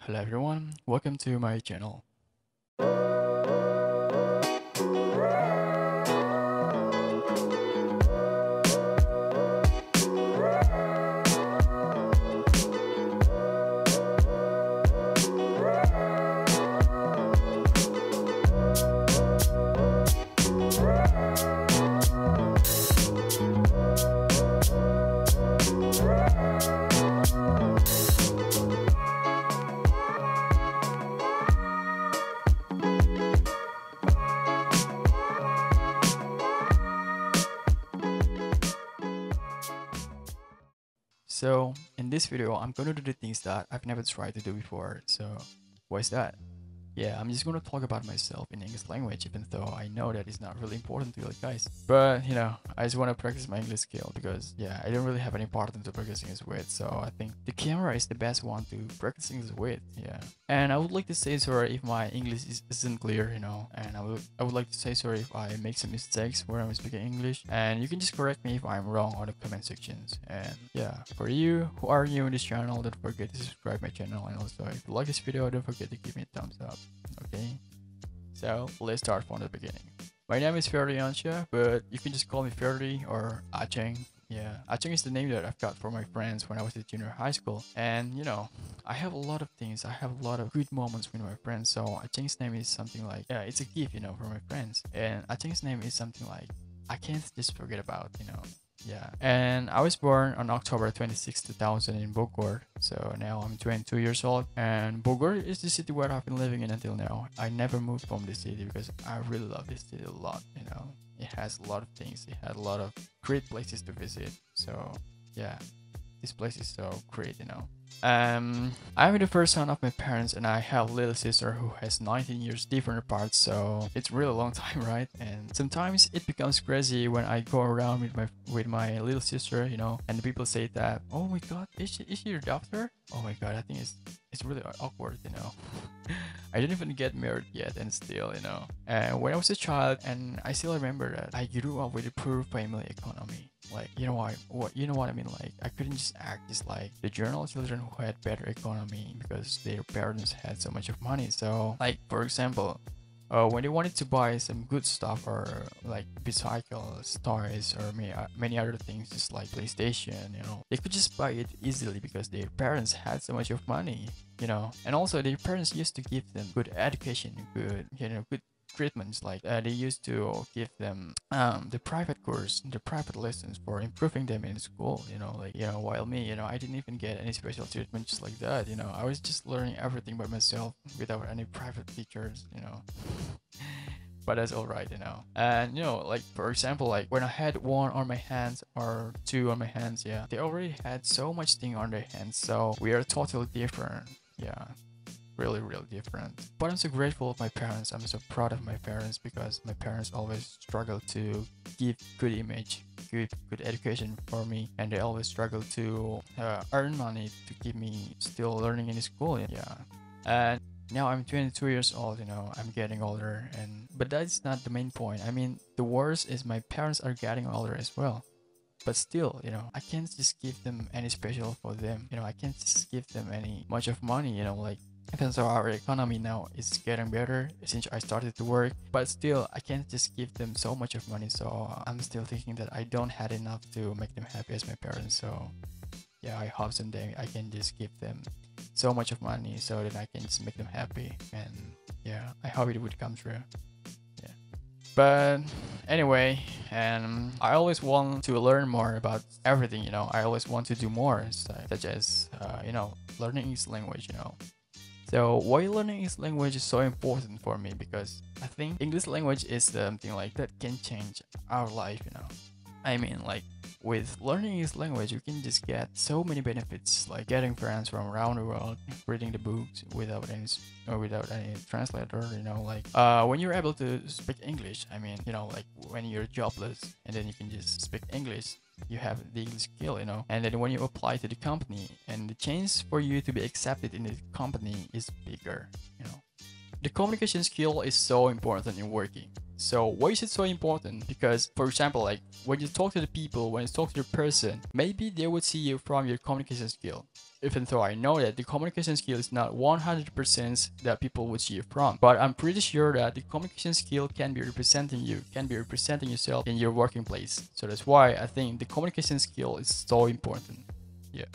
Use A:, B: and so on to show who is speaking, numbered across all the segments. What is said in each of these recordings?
A: Hello everyone, welcome to my channel. So in this video, I'm gonna do the things that I've never tried to do before. So what's that? Yeah, I'm just gonna talk about myself in English language, even though I know that it's not really important to you guys. But I just wanna practice my English skill because yeah, I don't really have any partner to practice English with. So I think the camera is the best one to practice English with. Yeah, and I would like to say sorry if my English isn't clear, and I would like to say sorry if I make some mistakes when I'm speaking English. And you can just correct me if I'm wrong on the comment sections. And yeah, for you who are new in this channel, don't forget to subscribe my channel, and also if you like this video, don't forget to give me a thumbs up. Okay, so let's start from the beginning. My name is Ferdi Ansha, but you can just call me Ferdi or Acheng. Yeah, Acheng is the name that I've got for my friends when I was at junior high school. And I have a lot of things. I have a lot of good moments with my friends. So Acheng's name is something like, yeah, it's a gift, for my friends. And Acheng's name is something like, I can't just forget about. Yeah, and I was born on October 26, 2000 in Bogor. So now I'm 22 years old, and Bogor is the city where I've been living in until now. I never moved from the city because I really love this city a lot. It has a lot of things. It has a lot of great places to visit. So yeah, this place is so great. I'm the first son of my parents, and I have a little sister who has 19 years different apart, so it's really a long time, right? And sometimes it becomes crazy when I go around with my little sister, and the people say that, oh my god, is she your daughter? Oh my god, I think it's really awkward. I didn't even get married yet, and still. And when I was a child, and I still remember that I grew up with a poor family economy. Like, you know what I mean? Like, I couldn't just act just like the general children who had better economy because their parents had so much of money. So, like, for example, when they wanted to buy some good stuff or like bicycles, toys, or many other things, just like PlayStation, they could just buy it easily because their parents had so much of money. And also their parents used to give them good education, good treatments. Like they used to give them the private course, the private lessons for improving them in school. While me, I didn't even get any special treatment just like that. I was just learning everything by myself without any private teachers. But that's all right. And like, for example, like when I had one on my hands or two on my hands, yeah, they already had so much thing on their hands, so we are totally different. Yeah, really really different. But I'm so grateful of my parents. I'm so proud of my parents because my parents always struggle to give good image, good education for me, and they always struggle to earn money to keep me still learning in school. Yeah. And now I'm 22 years old. I'm getting older, but that's not the main point. I mean, the worst is my parents are getting older as well. But still, I can't just give them any special for them. I can't just give them any much of money. Like, even though our economy now is getting better since I started to work, but still I can't just give them so much of money. So I'm still thinking that I don't had enough to make them happy as my parents. So yeah, I hope someday I can just give them so much of money so that I can just make them happy. And yeah, I hope it would come true. Yeah. But anyway, and I always want to learn more about everything. I always want to do more, such as learning English language. So why learning English language is so important for me, because I think English language is something like that can change our life. I mean, like, with learning English language, you can just get so many benefits, like getting friends from around the world, reading the books without any translator. Like when you're able to speak English, I mean, like when you're jobless and then you can just speak English, you have the English skill. And then when you apply to the company, and the chance for you to be accepted in the company is bigger. The communication skill is so important in working. So why is it so important? Because, for example, like when you talk to the people, when you talk to the person, maybe they would see you from your communication skill. Even though I know that the communication skill is not 100% that people would see you from, but I'm pretty sure that the communication skill can be representing you, can be representing yourself in your working place. So that's why I think the communication skill is so important. Yeah.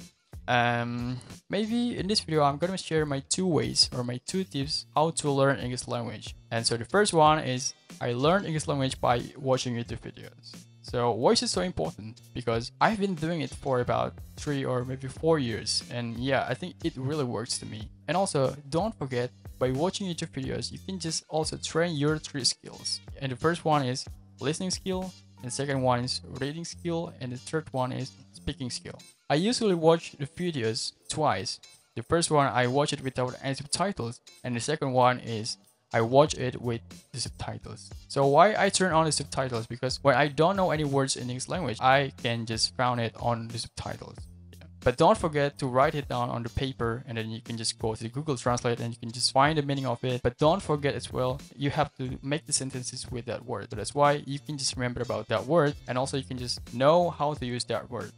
A: Maybe in this video I'm gonna share my 2 ways or my 2 tips how to learn English language. And so the first one is I learned English language by watching YouTube videos. So why is it so important? Because I've been doing it for about 3 or maybe 4 years, and yeah, I think it really works to me. And also, don't forget, by watching YouTube videos, you can just also train your 3 skills. And the first one is listening skill, and the second one is reading skill, and the third one is speaking skill. I usually watch the videos twice. The first one I watch it without any subtitles, and the second one is I watch it with the subtitles. So why I turn on the subtitles? Because when I don't know any words in English language, I can just found it on the subtitles. Yeah. But don't forget to write it down on the paper, and then you can just go to Google Translate and you can just find the meaning of it. But don't forget as well, you have to make the sentences with that word. So that's why you can just remember about that word, and also you can just know how to use that word.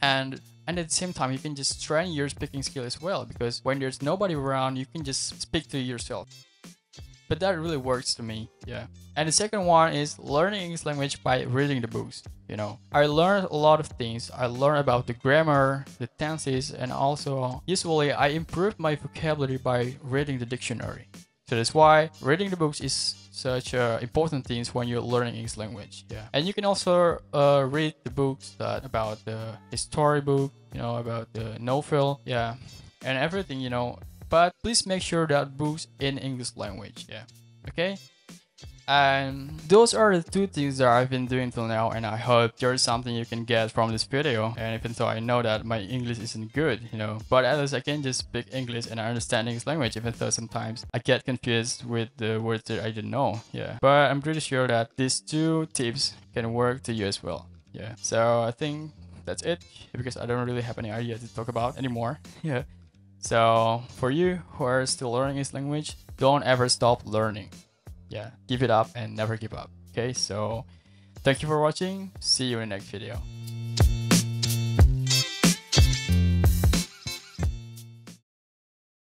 A: And at the same time, you can just train your speaking skill as well, because when there's nobody around, you can just speak to yourself. But that really works to me, yeah. And the second one is learning English language by reading the books. You know, I learned a lot of things. I learned about the grammar, the tenses, and also usually I improve my vocabulary by reading the dictionary. So that's why reading the books is such important things when you're learning English language. Yeah, and you can also read the books about the history book, you know, about the novel, yeah, and everything, you know. But please make sure that books in English language. Yeah, okay. And those are the 2 things that I've been doing till now, and I hope there's something you can get from this video. And even though I know that my English isn't good, you know, but at least I can just speak English and I understand English language, even though sometimes I get confused with the words that I didn't know. Yeah, but I'm pretty sure that these 2 tips can work to you as well. Yeah, so I think that's it, because I don't really have any idea to talk about anymore. Yeah. So for you who are still learning English language, don't ever stop learning. Yeah, give it up and never give up. Okay, so thank you for watching. See you in the next video.